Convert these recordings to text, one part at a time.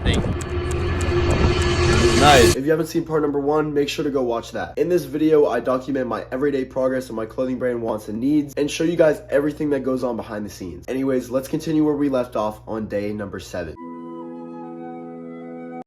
thing. Nice. If you haven't seen part number 1, make sure to go watch that. In this video, I document my everyday progress of my clothing brand wants and needs and show you guys everything that goes on behind the scenes. Anyways, let's continue where we left off on day number 7.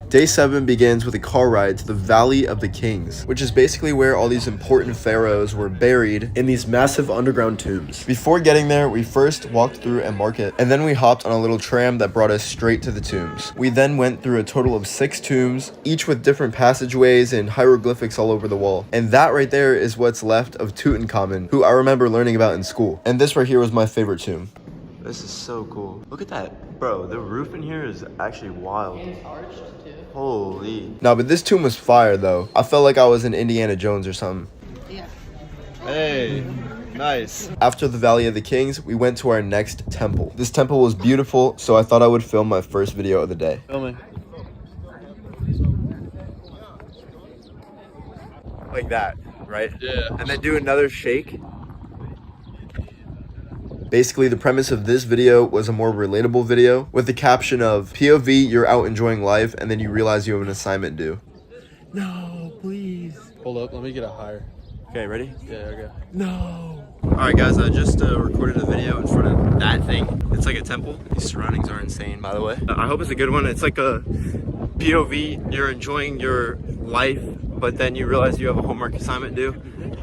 Day 7 begins with a car ride to the Valley of the Kings, which is basically where all these important pharaohs were buried in these massive underground tombs. Before getting there, we first walked through a market, and then we hopped on a little tram that brought us straight to the tombs. We then went through a total of 6 tombs, each with different passageways and hieroglyphics all over the wall. And that right there is what's left of Tutankhamun, who I remember learning about in school. And this right here was my favorite tomb. This is so cool. Look at that. Bro, the roof in here is actually wild. And it's arched too. Holy. No, but this tomb was fire though. I felt like I was in Indiana Jones or something. Yeah. Hey, nice. After the Valley of the Kings, we went to our next temple. This temple was beautiful, so I thought I would film my first video of the day. Filming. Like that, right? Yeah. And then do another shake. Basically, the premise of this video was a more relatable video with the caption of POV, you're out enjoying life, and then you realize you have an assignment due. No, please. Hold up, let me get a higher. Okay, ready? Yeah, okay. No. Alright guys, I just recorded a video in front of that thing. It's like a temple. These surroundings are insane, by the way. I hope it's a good one. It's like a POV, you're enjoying your life, but then you realize you have a homework assignment due.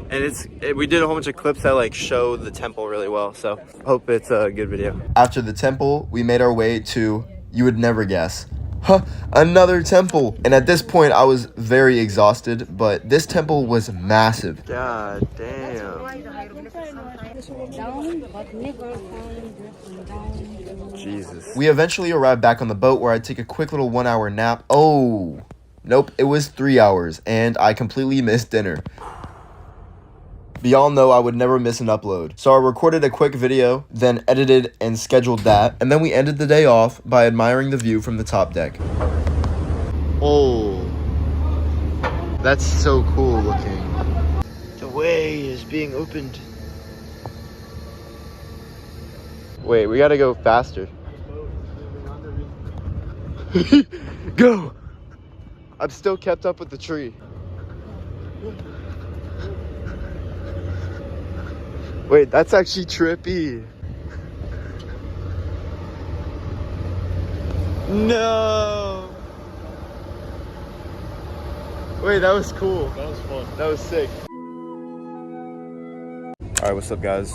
And we did a whole bunch of clips that like show the temple really well, so hope it's a good video. After the temple, we made our way to, you would never guess, another temple. And at this point, I was very exhausted, but this temple was massive. God damn. Jesus. We eventually arrived back on the boat where I'd take a quick little 1-hour nap. Oh, nope, it was 3 hours, and I completely missed dinner. But y'all know I would never miss an upload. So I recorded a quick video, then edited and scheduled that, and then we ended the day off by admiring the view from the top deck. Oh, that's so cool looking. The way is being opened. Wait, we gotta go faster. Go! I'm still kept up with the tree. Wait, that's actually trippy. No. Wait, that was cool. That was fun. That was sick. Alright, what's up guys?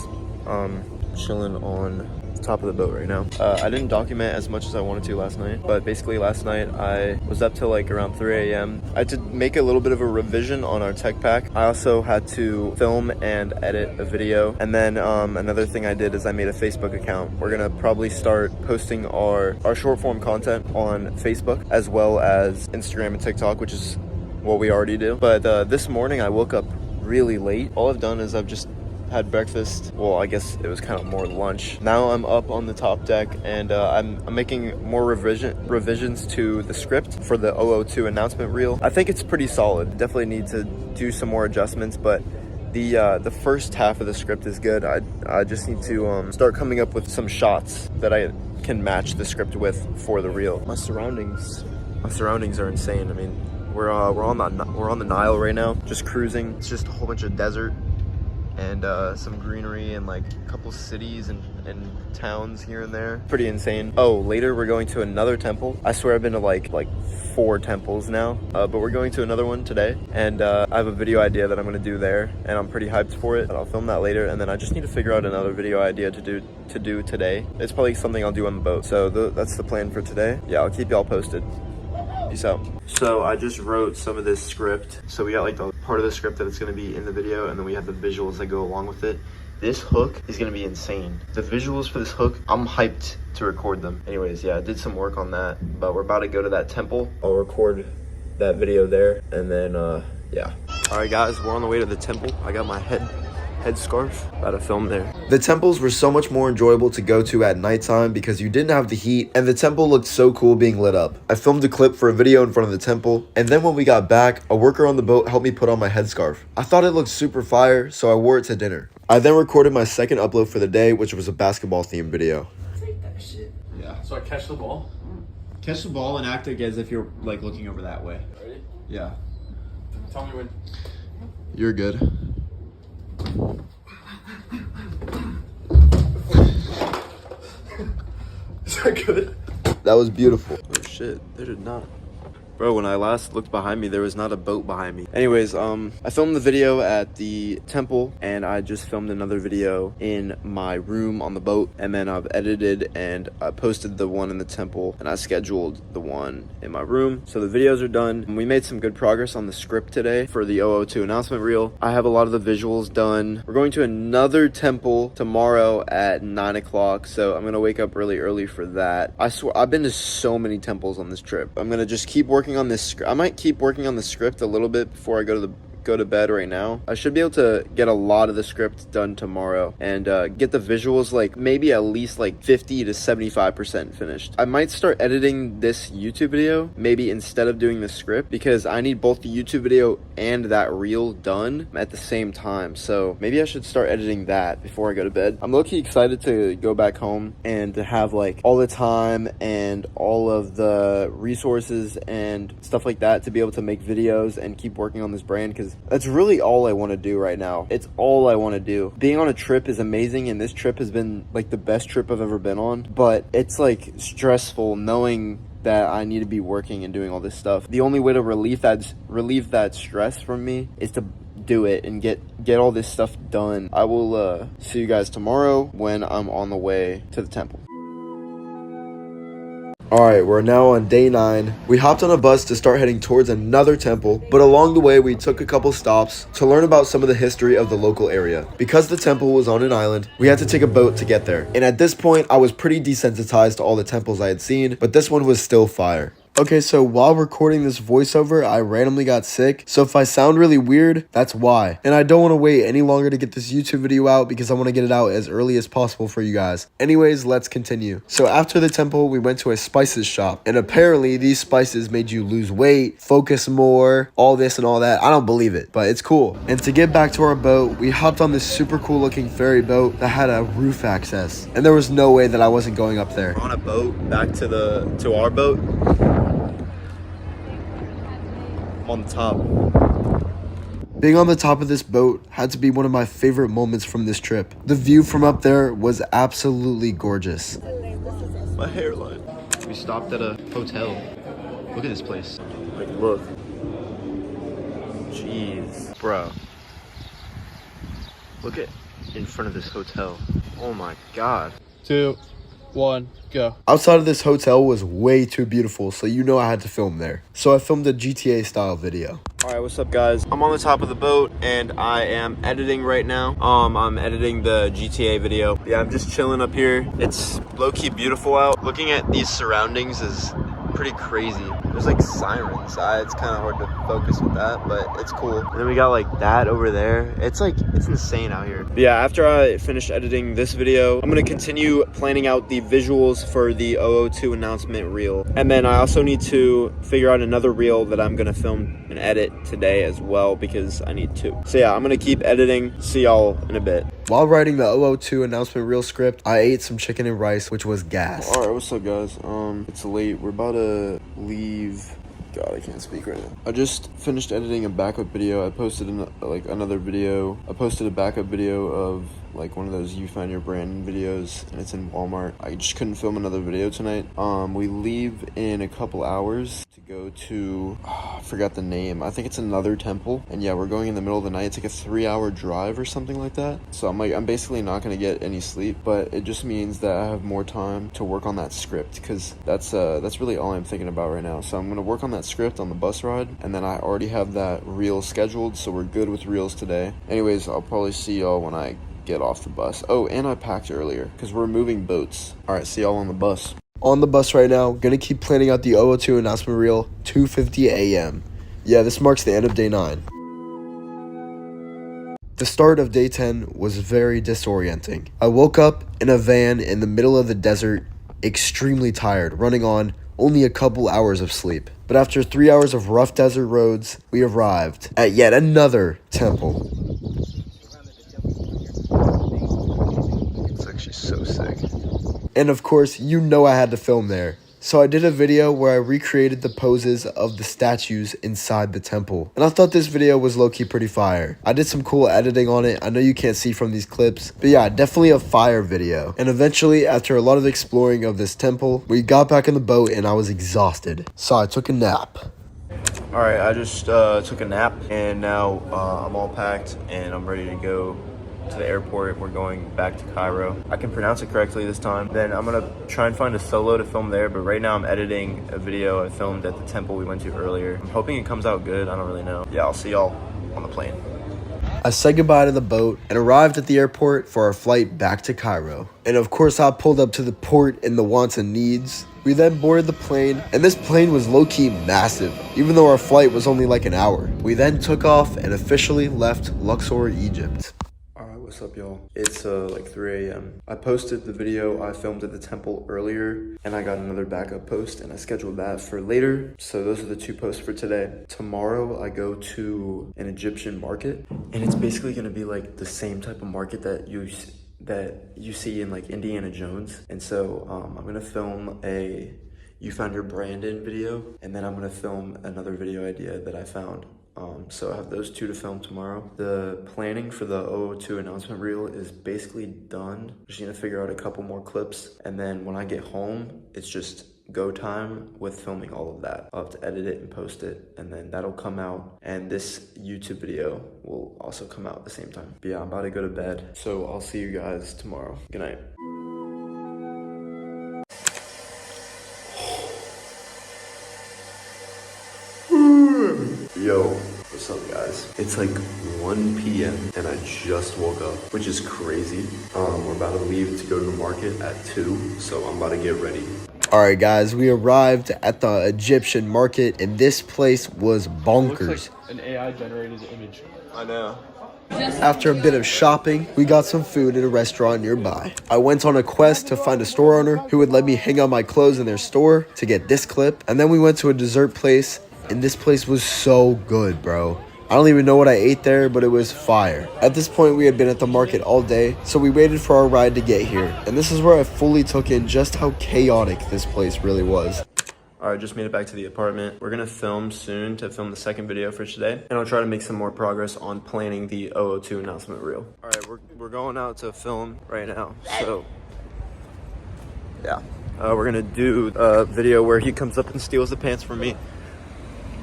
Chilling on the top of the boat right now. I didn't document as much as I wanted to last night, but basically last night I was up till like around 3 a.m. I had to make a little bit of a revision on our tech pack. I also had to film and edit a video, and then another thing I did is I made a Facebook account. We're gonna probably start posting our short form content on Facebook as well as Instagram and TikTok, which is what we already do. But this morning I woke up really late. All I've done is I've just had breakfast. Well, I guess it was kind of more lunch. Now I'm up on the top deck, and I'm making more revisions to the script for the 002 announcement reel. I think it's pretty solid. Definitely need to do some more adjustments, but the first half of the script is good. I just need to start coming up with some shots that I can match the script with for the reel. My surroundings are insane. I mean, we're on the Nile right now, just cruising. It's just a whole bunch of desert and some greenery and like a couple cities and towns here and there. Pretty insane. Oh, later we're going to another temple. I swear I've been to like 4 temples now, but we're going to another one today, and I have a video idea that I'm gonna do there, and I'm pretty hyped for it. I'll film that later, and then I just need to figure out another video idea to do today. It's probably something I'll do on the boat. So that's the plan for today. Yeah, I'll keep y'all posted. Peace out. So I just wrote some of this script. So we got like the part of the script that it's gonna be in the video, and then we have the visuals that go along with it. This hook is gonna be insane. The visuals for this hook, I'm hyped to record them. Anyways, yeah, I did some work on that, but we're about to go to that temple. I'll record that video there, and then yeah. All right guys, we're on the way to the temple. I got my headscarf, about to film there. The temples were so much more enjoyable to go to at nighttime because you didn't have the heat, and the temple looked so cool being lit up. I filmed a clip for a video in front of the temple, and then when we got back, a worker on the boat helped me put on my headscarf. I thought it looked super fire, so I wore it to dinner. I then recorded my second upload for the day, which was a basketball themed video. Take that shit. Yeah. So I catch the ball. Catch the ball and act like as if you're like looking over that way. Ready? Yeah. Tell me when. You're good. Is that good? That was beautiful. Oh shit, they did not. Bro, when I last looked behind me, there was not a boat behind me. Anyways, I filmed the video at the temple, and I just filmed another video in my room on the boat, and then I've edited and I posted the one in the temple, and I scheduled the one in my room. So the videos are done, and we made some good progress on the script today for the 002 announcement reel. I have a lot of the visuals done. We're going to another temple tomorrow at 9 o'clock, so I'm gonna wake up really early for that. I swear, I've been to so many temples on this trip. I'm gonna just keep working on this. I might keep working on the script a little bit before I go to bed right now. I should be able to get a lot of the script done tomorrow and get the visuals like maybe at least like 50 to 75% finished. I might start editing this YouTube video maybe instead of doing the script because I need both the YouTube video and that reel done at the same time. So maybe I should start editing that before I go to bed. I'm low-key excited to go back home and to have like all the time and all of the resources and stuff like that to be able to make videos and keep working on this brand, because that's really all I want to do right now. It's all I want to do. Being on a trip is amazing, and this trip has been like the best trip I've ever been on, but it's like stressful knowing that I need to be working and doing all this stuff. The only way to relieve that stress from me is to do it and get all this stuff done. I will see you guys tomorrow when I'm on the way to the temple. Alright, we're now on day 9. We hopped on a bus to start heading towards another temple, but along the way we took a couple stops to learn about some of the history of the local area. Because the temple was on an island, we had to take a boat to get there. And at this point, I was pretty desensitized to all the temples I had seen, but this one was still fire. Okay, so while recording this voiceover, I randomly got sick. So if I sound really weird, that's why. And I don't want to wait any longer to get this YouTube video out because I want to get it out as early as possible for you guys. Anyways, let's continue. So after the temple, we went to a spices shop. And apparently these spices made you lose weight, focus more, all this and all that. I don't believe it, but it's cool. And to get back to our boat, we hopped on this super cool looking ferry boat that had a roof access. And there was no way that I wasn't going up there. We're on a boat back to our boat. On top. Being on the top of this boat had to be one of my favorite moments from this trip. The view from up there was absolutely gorgeous. My hairline. We stopped at a hotel. Look at this place. Like, look. Jeez. Bro. Look at in front of this hotel. Oh my god. 2, 1, go. Outside of this hotel was way too beautiful, so you know I had to film there. So I filmed a GTA style video. Alright, what's up guys? I'm on the top of the boat and I am editing right now. I'm editing the GTA video. Yeah, I'm just chilling up here. It's low-key beautiful out. Looking at these surroundings is pretty crazy. There's like sirens. It's kind of hard to focus with that, but it's cool. And then we got like that over there. It's insane out here. But yeah, after I finish editing this video, I'm gonna continue planning out the visuals for the 002 announcement reel. And then I also need to figure out another reel that I'm gonna film and edit today as well because I need to. So yeah, I'm gonna keep editing. See y'all in a bit. While writing the 002 announcement reel script, I ate some chicken and rice, which was gas. Alright, what's up guys? It's late. We're about to leave. God, I can't speak right now. I just finished editing a backup video. I posted another video. I posted a backup video of like one of those You Find Your Brand videos, and it's in Walmart. I just couldn't film another video tonight. We leave in a couple hours to go to, I forgot the name. I think it's another temple. And yeah, we're going in the middle of the night. It's like a 3-hour drive or something like that. So I'm basically not gonna get any sleep, but it just means that I have more time to work on that script because that's really all I'm thinking about right now. So I'm gonna work on that script on the bus ride, and then I already have that reel scheduled, so we're good with reels today. Anyways, I'll probably see y'all when I get off the bus. Oh, and I packed earlier because we're moving boats. All right, see y'all on the bus. On the bus right now, gonna keep planning out the 002 announcement reel, 2:50 a.m. Yeah, this marks the end of day 9. The start of day 10 was very disorienting. I woke up in a van in the middle of the desert, extremely tired, running on only a couple hours of sleep. But after 3 hours of rough desert roads, we arrived at yet another temple. It's actually so sick. And of course, you know I had to film there. So I did a video where I recreated the poses of the statues inside the temple. And I thought this video was low-key pretty fire. I did some cool editing on it. I know you can't see from these clips. But yeah, definitely a fire video. And eventually, after a lot of exploring of this temple, we got back in the boat and I was exhausted. So I took a nap. Alright, I just took a nap and now I'm all packed and I'm ready to go to the airport. We're going back to Cairo. I can pronounce it correctly this time. Then I'm gonna try and find a solo to film there, but right now I'm editing a video I filmed at the temple we went to earlier. I'm hoping it comes out good. I don't really know. Yeah, I'll see y'all on the plane. I said goodbye to the boat and arrived at the airport for our flight back to Cairo. And of course, I pulled up to the port in the wants and needs. We then boarded the plane, and this plane was low-key massive, even though our flight was only like an hour. We then took off and officially left Luxor, Egypt. Alright, what's up, y'all? It's like 3 a.m. I posted the video I filmed at the temple earlier, and I got another backup post, and I scheduled that for later. So those are the 2 posts for today. Tomorrow, I go to an Egyptian market, and it's basically gonna be like the same type of market that you see in like Indiana Jones. And so I'm gonna film a You Found Your Brandon video, and then I'm gonna film another video idea that I found. So I have those 2 to film tomorrow. The planning for the 002 announcement reel is basically done. Just gonna figure out a couple more clips, and then when I get home, it's just go time with filming all of that. I'll have to edit it and post it, and then that'll come out, and this YouTube video will also come out at the same time. But yeah, I'm about to go to bed, so I'll see you guys tomorrow. Good night. Yo, what's up, guys? It's like 1 p.m. and I just woke up, which is crazy. We're about to leave to go to the market at 2, so I'm about to get ready. Alright guys, we arrived at the Egyptian market and this place was bonkers. It looks like an AI generated image. I know. After a bit of shopping, we got some food at a restaurant nearby. I went on a quest to find a store owner who would let me hang out my clothes in their store to get this clip. And then we went to a dessert place, and this place was so good, bro. I don't even know what I ate there, but it was fire. At this point, we had been at the market all day, so we waited for our ride to get here. And this is where I fully took in just how chaotic this place really was. Alright, just made it back to the apartment. We're gonna film soon to film the second video for today. And I'll try to make some more progress on planning the 002 announcement reel. Alright, we're going out to film right now, so yeah. We're gonna do a video where he comes up and steals the pants from me.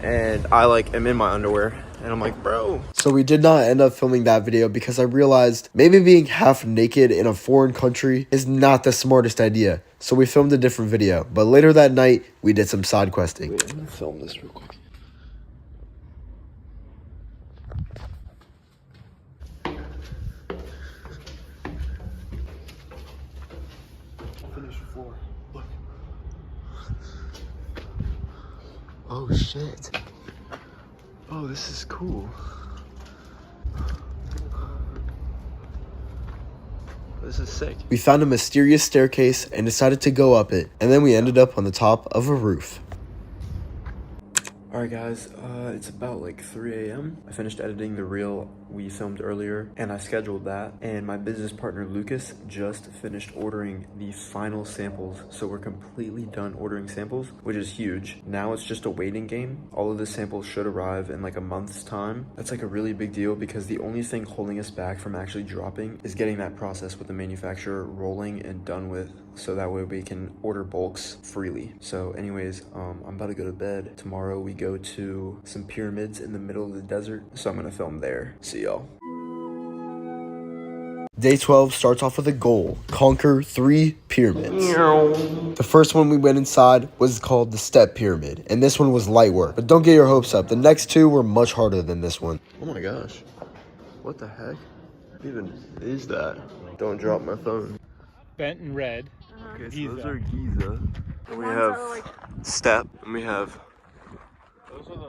And I am in my underwear. And I'm like, bro. So we did not end up filming that video because I realized maybe being half naked in a foreign country is not the smartest idea. So we filmed a different video. But later that night, we did some side questing. Wait, I'm gonna film this real quick. Finish floor. Look. Oh shit. Oh, this is cool. This is sick. We found a mysterious staircase and decided to go up it. And then we ended up on the top of a roof. Alright guys, it's about like 3 a.m. I finished editing the reel we filmed earlier and I scheduled that, and my business partner Lucas just finished ordering the final samples, so we're completely done ordering samples, which is huge. Now it's just a waiting game. All of the samples should arrive in like a month's time. That's like a really big deal because the only thing holding us back from actually dropping is getting that process with the manufacturer rolling and done with, so that way we can order bulks freely. So anyways, I'm about to go to bed. Tomorrow we go to some pyramids in the middle of the desert, so I'm gonna film there. See y'all. Day 12 starts off with a goal: conquer 3 pyramids. The first one we went inside was called the Step Pyramid, and this one was light work. But don't get your hopes up, the next 2 were much harder than this one. Oh my gosh. What the heck? What even is that? Don't drop my phone. Bent and red. Okay, so Giza. those are Giza. And we have Step, and we have Those are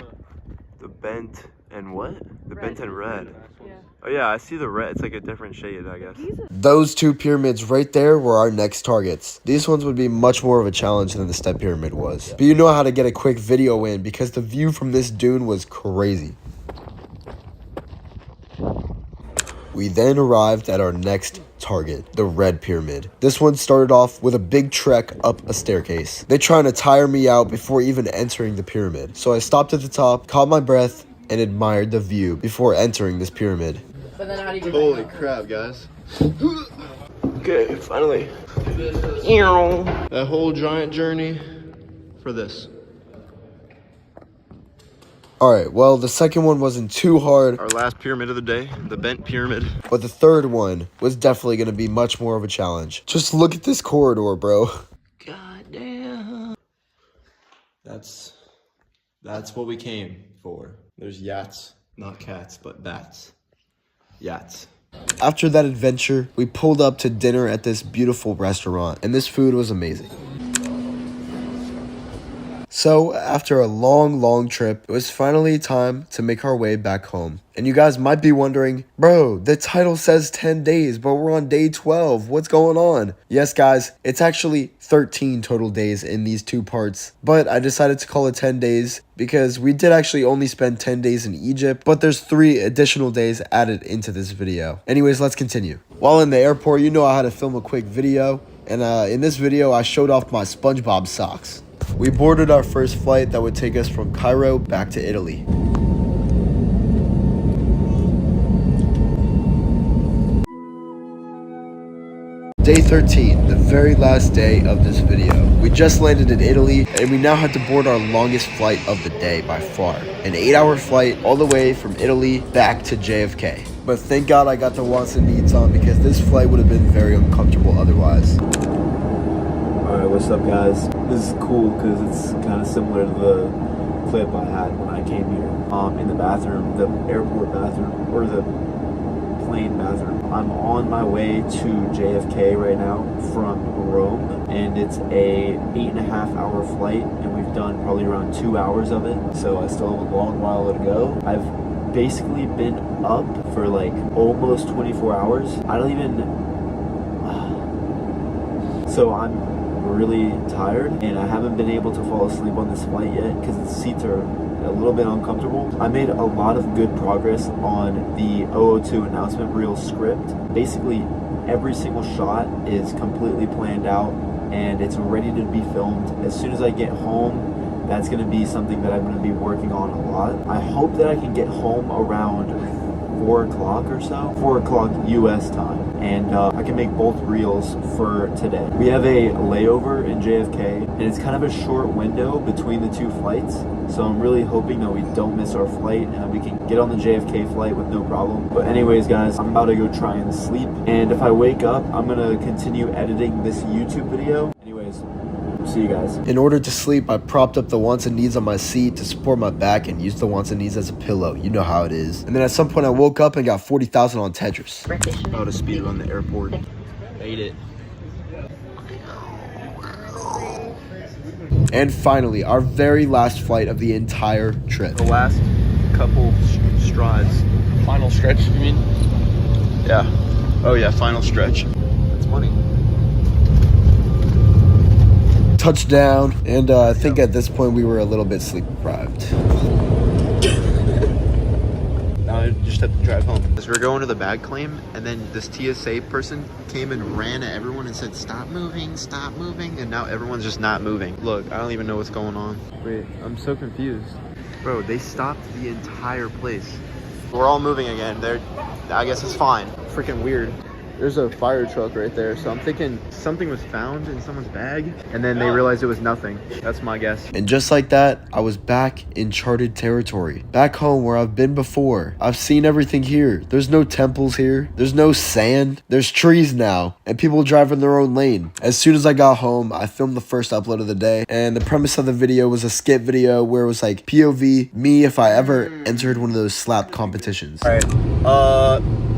the bent and what? The bent and red. Yeah. Oh yeah, I see the red. It's like a different shade, I guess. Those 2 pyramids right there were our next targets. These ones would be much more of a challenge than the Step Pyramid was. But you know how to get a quick video in because the view from this dune was crazy. We then arrived at our next target, the Red Pyramid. This one started off with a big trek up a staircase. They trying to tire me out before even entering the pyramid. So I stopped at the top, caught my breath, and admired the view before entering this pyramid. But then how do you do Holy crap, guys. Okay, finally. That whole giant journey for this. Alright, well, the second one wasn't too hard, Our last pyramid of the day, the bent pyramid. but the third one was definitely going to be much more of a challenge. Just look at this corridor, bro. God damn. That's what we came for. There's yachts, not cats, but bats. Yachts. After that adventure, we pulled up to dinner at this beautiful restaurant, and this food was amazing. So, after a long trip, it was finally time to make our way back home. And you guys might be wondering, bro, the title says 10 days, but we're on day 12. What's going on? Yes, guys, it's actually 13 total days in these two parts. But I decided to call it 10 days because we did actually only spend 10 days in Egypt, but there's 3 additional days added into this video. Anyways, let's continue. While in the airport, you know I had to film a quick video. And in this video, I showed off my SpongeBob socks. We boarded our first flight that would take us from Cairo back to Italy. Day 13, the very last day of this video. We just landed in Italy, and we now had to board our longest flight of the day by far. An 8-hour flight all the way from Italy back to JFK. But thank God I got the wants and needs on because this flight would have been very uncomfortable otherwise. Alright, what's up guys? This is cool because it's kind of similar to the clip I had when I came here. In the bathroom, the airport bathroom, or the plane bathroom. I'm on my way to JFK right now from Rome, and it's a 8.5 hour flight, and we've done probably around 2 hours of it, so I still have a long while to go. I've basically been up for like almost 24 hours. I don't even... So I'm really tired, and I haven't been able to fall asleep on this flight yet because the seats are a little bit uncomfortable. I made a lot of good progress on the 002 announcement reel script. Basically, every single shot is completely planned out and it's ready to be filmed. As soon as I get home, that's going to be something that I'm going to be working on a lot. I hope that I can get home around 4 o'clock or so, 4 o'clock US time, and I can make both reels for today. We have a layover in JFK, and it's kind of a short window between the 2 flights, so I'm really hoping that we don't miss our flight and that we can get on the JFK flight with no problem. But anyways guys, I'm about to go try and sleep, and if I wake up, I'm gonna continue editing this YouTube video. Anyways, see you guys. In order to sleep, I propped up the wants and needs on my seat to support my back and used the wants and needs as a pillow. You know how it is. And then at some point I woke up and got 40,000 on Tetris. About to speed run the airport. Ate it. And finally, our very last flight of the entire trip. The last couple strides. Final stretch, you mean? Yeah. Oh yeah, final stretch. That's funny. Touchdown, and I think at this point we were a little bit sleep deprived. Now I just have to drive home. As we're going to the bag claim, and then this TSA person came and ran at everyone and said, stop moving, and now everyone's just not moving. Look, I don't even know what's going on. Wait, I'm so confused. Bro, they stopped the entire place. We're all moving again. I guess it's fine. Freaking weird. There's a fire truck right there, so I'm thinking something was found in someone's bag, and then they realized it was nothing. That's my guess. And just like that, I was back in charted territory. Back home where I've been before. I've seen everything here. There's no temples here. There's no sand. There's trees now, and people drive in their own lane. As soon as I got home, I filmed the first upload of the day, and the premise of the video was a skit video where it was like POV, me if I ever entered one of those slap competitions. All right,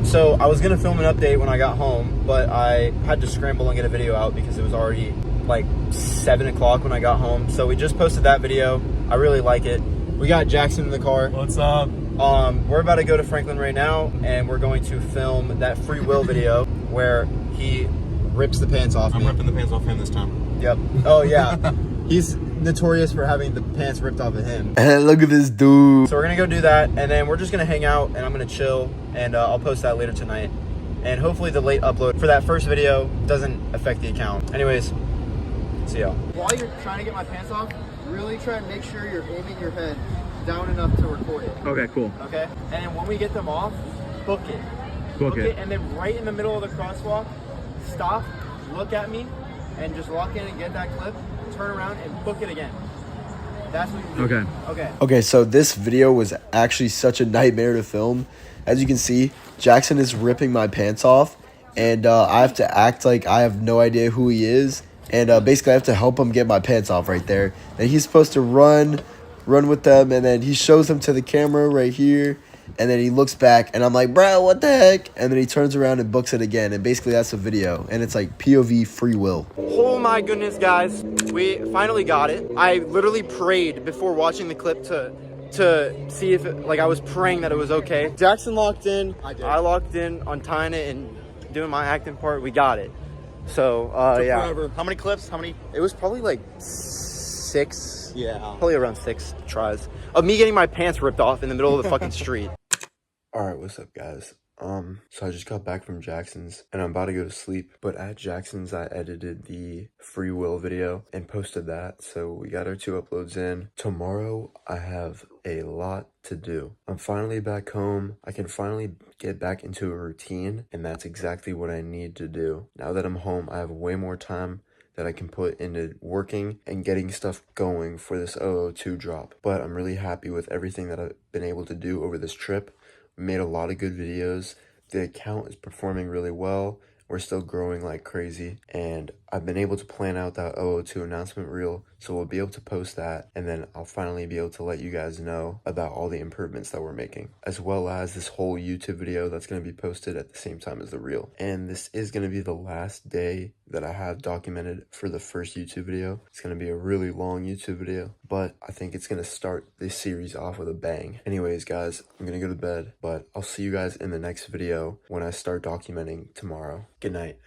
so I was gonna film an update when I got home, but I had to scramble and get a video out because it was already like 7 o'clock when I got home. So we just posted that video. I really like it. We got Jackson in the car. What's up? We're about to go to Franklin right now, and we're going to film that Free Will video where he rips the pants off me. I'm ripping the pants off him this time. Yep. Oh yeah. He's notorious for having the pants ripped off of him. And look at this dude. So we're gonna go do that, and then we're just gonna hang out, and I'm gonna chill, and I'll post that later tonight. and hopefully the late upload for that first video doesn't affect the account. Anyways, see y'all. While you're trying to get my pants off, really try and make sure you're aiming your head down enough to record it. Okay, cool. Okay? And then when we get them off, book it. Book it. And then right in the middle of the crosswalk, stop, look at me, and just lock in and get that clip, turn around and book it again. That's what you do. Okay. Okay. Okay, so this video was actually such a nightmare to film. As you can see, Jackson is ripping my pants off, and I have to act like I have no idea who he is, and basically I have to help him get my pants off right there. And he's supposed to run with them, and then he shows them to the camera right here, and then he looks back, and I'm like, bro, what the heck? And then he turns around and books it again, and basically that's the video, and it's like POV free will. Oh my goodness, guys. We finally got it. I literally prayed before watching the clip to see if it, like, I was praying that it was okay. Jackson locked in. I locked in on tying it and doing my acting part. We got it. So, yeah. Forever. How many clips? It was probably like 6. Yeah. Probably around 6 tries of me getting my pants ripped off in the middle of the fucking street. Alright, what's up, guys? So I just got back from Jackson's and I'm about to go to sleep, but at Jackson's I edited the free will video and posted that, so we got our 2 uploads in. Tomorrow I have a lot to do. I'm finally back home. I can finally get back into a routine, and that's exactly what I need to do. Now that I'm home, I have way more time that I can put into working and getting stuff going for this 002 drop. But I'm really happy with everything that I've been able to do over this trip. Made a lot of good videos. The account is performing really well. We're still growing like crazy, and I've been able to plan out that 002 announcement reel, so we'll be able to post that, and then I'll finally be able to let you guys know about all the improvements that we're making, as well as this whole YouTube video that's going to be posted at the same time as the reel. And this is going to be the last day that I have documented for the first YouTube video. It's going to be a really long YouTube video, but I think it's going to start this series off with a bang. Anyways, guys, I'm going to go to bed, but I'll see you guys in the next video when I start documenting tomorrow. Good night.